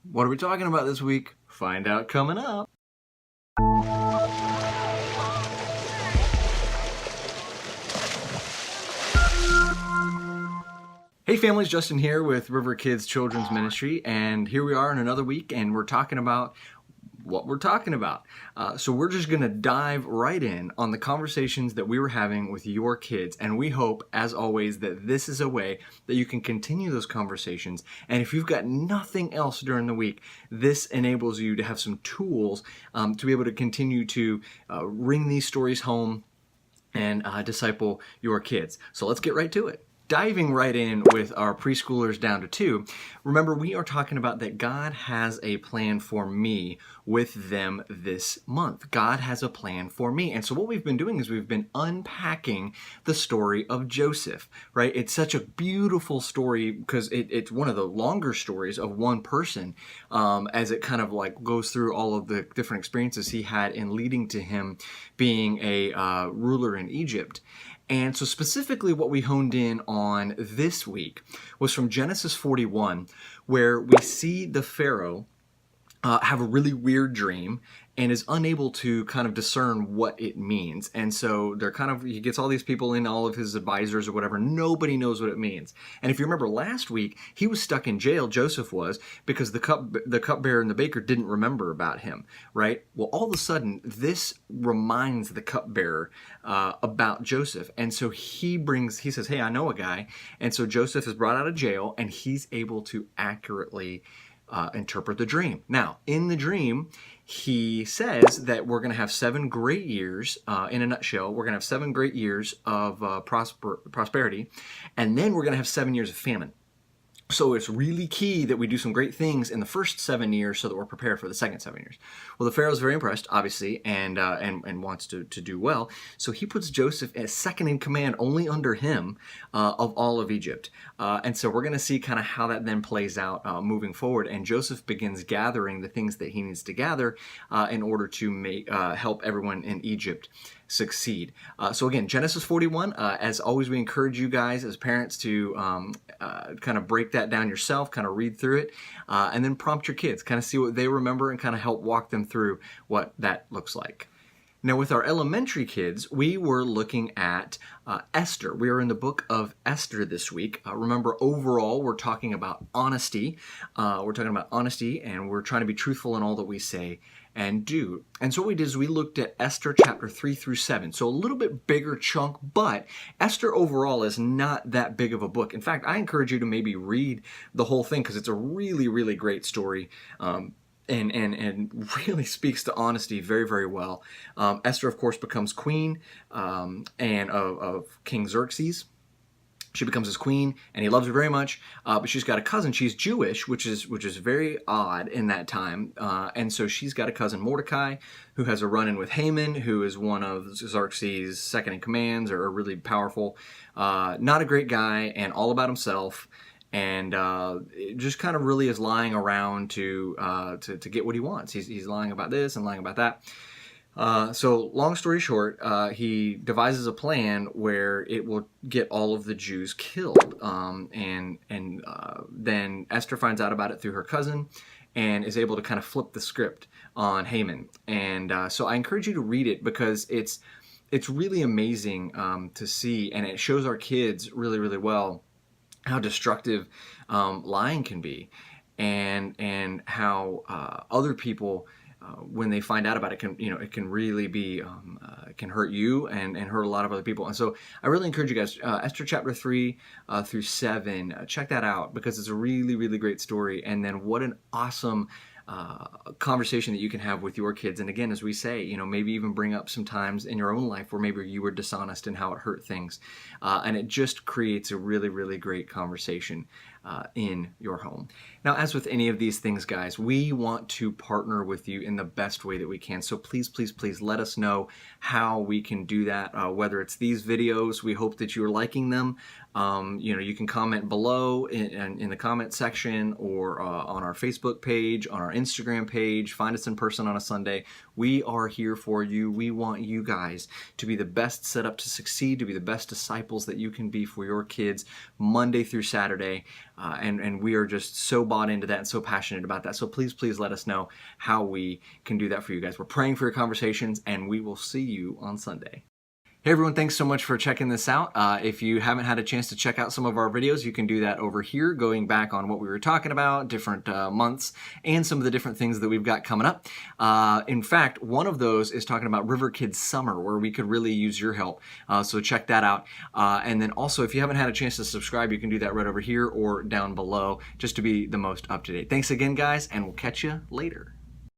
What are we talking about this week? Find out coming up. Hey families, Justin here with River Kids Children's Ministry, and here we are in another week, and we're talking about what we're talking about. So we're just going to dive right in on the conversations that we were having with your kids, and we hope, as always, that this is a way that you can continue those conversations. And if you've got nothing else during the week, this enables you to have some tools to be able to continue to ring these stories home and disciple your kids. So let's get right to it. Diving right in with our preschoolers down to 2, remember we are talking about that God has a plan for me with them this month. God has a plan for me. And so what we've been doing is we've been unpacking the story of Joseph, right? It's such a beautiful story because it's one of the longer stories of one person as it kind of like goes through all of the different experiences he had in leading to him being a ruler in Egypt. And so specifically what we honed in on this week was from Genesis 41, where we see the Pharaoh have a really weird dream and is unable to kind of discern what it means. And so he gets all these people in, all of his advisors or whatever. Nobody knows what it means. And if you remember last week, he was stuck in jail, Joseph was, because the cupbearer and the baker didn't remember about him, right? Well, all of a sudden, this reminds the cupbearer about Joseph. And so he says, hey, I know a guy. And so Joseph is brought out of jail and he's able to accurately interpret the dream. Now, in the dream, he says that we're going to have 7 great years, in a nutshell, we're going to have 7 great years of prosperity, and then we're going to have 7 years of famine. So it's really key that we do some great things in the first 7 years so that we're prepared for the second 7 years. Well, the Pharaoh's very impressed, obviously, and wants to do well. So he puts Joseph as second in command, only under him, of all of Egypt. And so we're going to see kind of how that then plays out moving forward. And Joseph begins gathering the things that he needs to gather in order to help everyone in Egypt succeed. So again, Genesis 41, as always, we encourage you guys as parents to kind of break that down yourself, kind of read through it, and then prompt your kids, kind of see what they remember and kind of help walk them through what that looks like. Now, with our elementary kids, we were looking at Esther. We are in the book of Esther this week. Remember, overall, we're talking about honesty. And we're trying to be truthful in all that we say and do. And so what we did is we looked at Esther chapter 3 through 7. So a little bit bigger chunk, but Esther overall is not that big of a book. In fact, I encourage you to maybe read the whole thing because it's a really, really great story. And really speaks to honesty very, very well. Esther, of course, becomes queen and of King Xerxes. She becomes his queen, and he loves her very much. But she's got a cousin. She's Jewish, which is very odd in that time. And so she's got a cousin, Mordecai, who has a run-in with Haman, who is one of Xerxes' second in commands, or really powerful. Not a great guy, and all about himself. And it just kind of really is lying around to get what he wants. He's lying about this and lying about that. So long story short, he devises a plan where it will get all of the Jews killed. Then Esther finds out about it through her cousin and is able to kind of flip the script on Haman. And so I encourage you to read it because it's really amazing to see, and it shows our kids really, really well how destructive lying can be, and how other people, when they find out about it, it can really be can hurt you and hurt a lot of other people. And so I really encourage you guys, Esther chapter 3 through 7, check that out because it's a really, really great story. And then what an awesome conversation that you can have with your kids. And again, as we say, maybe even bring up some times in your own life where maybe you were dishonest and how it hurt things. And it just creates a really, really great conversation in your home. Now, as with any of these things, guys, we want to partner with you in the best way that we can. So please, please, please let us know how we can do that, whether it's these videos. We hope that you're liking them. You can comment below in the comment section or on our Facebook page, on our Instagram page. Find us in person on a Sunday. We are here for you. We want you guys to be the best set up to succeed, to be the best disciples that you can be for your kids Monday through Saturday. and we are just so bought into that and so passionate about that. So please let us know how we can do that for you guys. We're praying for your conversations, and we will see you on Sunday. Hey everyone, thanks so much for checking this out. If you haven't had a chance to check out some of our videos, you can do that over here, going back on what we were talking about, different months, and some of the different things that we've got coming up. In fact, one of those is talking about River Kids Summer, where we could really use your help. So check that out. And then also, if you haven't had a chance to subscribe, you can do that right over here or down below, just to be the most up to date. Thanks again, guys, and we'll catch you later.